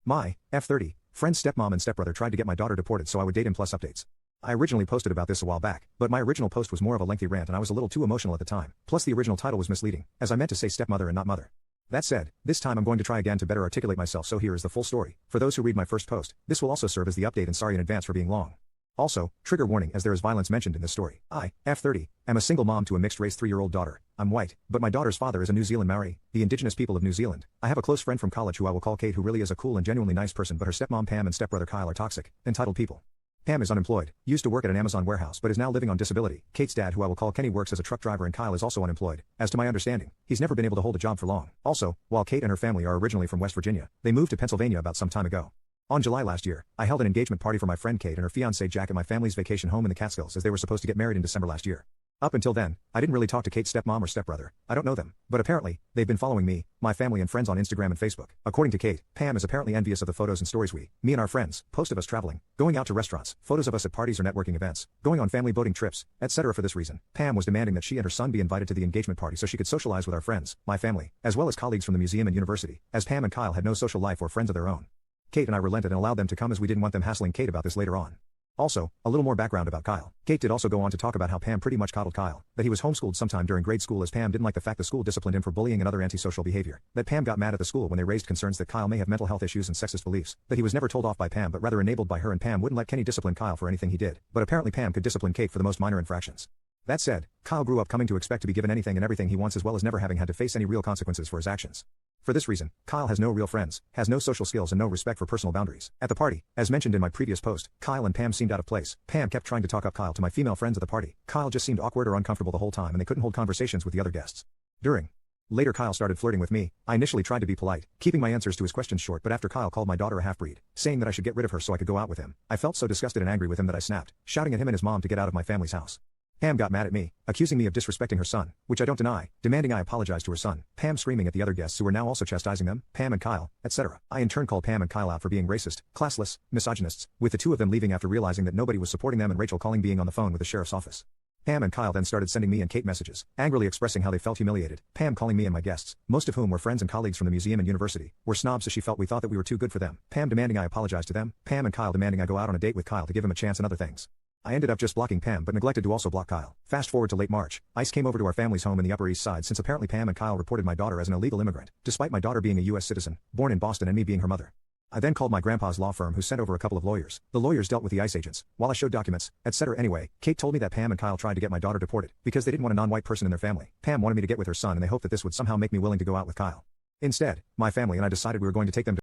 My F30 friend's stepmom and stepbrother tried to get my daughter deported so I would date him plus updates. I originally posted about this a while back, but my original post was more of a lengthy rant and I was a little too emotional at the time, plus the original title was misleading, as I meant to say stepmother and not mother. That said, this time I'm going to try again to better articulate myself, so here is the full story. For those who read my first post, this will also serve as the update, and sorry in advance for being long. Also, trigger warning as there is violence mentioned in this story. I, F30, am a single mom to a mixed-race 3-year-old daughter. I'm white, but my daughter's father is a New Zealand Maori, the indigenous people of New Zealand. I have a close friend from college who I will call Kate, who really is a cool and genuinely nice person, but her stepmom Pam and stepbrother Kyle are toxic, entitled people. Pam is unemployed, used to work at an Amazon warehouse but is now living on disability. Kate's dad, who I will call Kenny, works as a truck driver, and Kyle is also unemployed. As to my understanding, he's never been able to hold a job for long. Also, while Kate and her family are originally from West Virginia, they moved to Pennsylvania about some time ago. On July last year, I held an engagement party for my friend Kate and her fiancé Jack at my family's vacation home in the Catskills, as they were supposed to get married in December last year. Up until then, I didn't really talk to Kate's stepmom or stepbrother. I don't know them, but apparently, they've been following me, my family and friends on Instagram and Facebook. According to Kate, Pam is apparently envious of the photos and stories me and our friends, post of us traveling, going out to restaurants, photos of us at parties or networking events, going on family boating trips, etc. For this reason, Pam was demanding that she and her son be invited to the engagement party so she could socialize with our friends, my family, as well as colleagues from the museum and university, as Pam and Kyle had no social life or friends of their own. Kate and I relented and allowed them to come, as we didn't want them hassling Kate about this later on. Also, a little more background about Kyle. Kate did also go on to talk about how Pam pretty much coddled Kyle, that he was homeschooled sometime during grade school, as Pam didn't like the fact the school disciplined him for bullying and other antisocial behavior, that Pam got mad at the school when they raised concerns that Kyle may have mental health issues and sexist beliefs, that he was never told off by Pam but rather enabled by her, and Pam wouldn't let Kenny discipline Kyle for anything he did, but apparently Pam could discipline Kate for the most minor infractions. That said, Kyle grew up coming to expect to be given anything and everything he wants, as well as never having had to face any real consequences for his actions. For this reason, Kyle has no real friends, has no social skills, and no respect for personal boundaries. At the party, as mentioned in my previous post, Kyle and Pam seemed out of place. Pam kept trying to talk up Kyle to my female friends at the party. Kyle just seemed awkward or uncomfortable the whole time, and they couldn't hold conversations with the other guests. Later Kyle started flirting with me. I initially tried to be polite, keeping my answers to his questions short, but after Kyle called my daughter a half-breed, saying that I should get rid of her so I could go out with him, I felt so disgusted and angry with him that I snapped, shouting at him and his mom to get out of my family's house. Pam got mad at me, accusing me of disrespecting her son, which I don't deny, demanding I apologize to her son, Pam screaming at the other guests who were now also chastising them, Pam and Kyle, etc. I in turn called Pam and Kyle out for being racist, classless, misogynists, with the two of them leaving after realizing that nobody was supporting them, and Rachel calling being on the phone with the sheriff's office. Pam and Kyle then started sending me and Kate messages, angrily expressing how they felt humiliated. Pam calling me and my guests, most of whom were friends and colleagues from the museum and university, were snobs, as she felt we thought that we were too good for them. Pam demanding I apologize to them, Pam and Kyle demanding I go out on a date with Kyle to give him a chance and other things. I ended up just blocking Pam but neglected to also block Kyle. Fast forward to late March, ICE came over to our family's home in the Upper East Side, since apparently Pam and Kyle reported my daughter as an illegal immigrant, despite my daughter being a U.S. citizen, born in Boston, and me being her mother. I then called my grandpa's law firm, who sent over a couple of lawyers. The lawyers dealt with the ICE agents, while I showed documents, etc. Anyway, Kate told me that Pam and Kyle tried to get my daughter deported because they didn't want a non-white person in their family. Pam wanted me to get with her son, and they hoped that this would somehow make me willing to go out with Kyle. Instead, my family and I decided we were going to take them to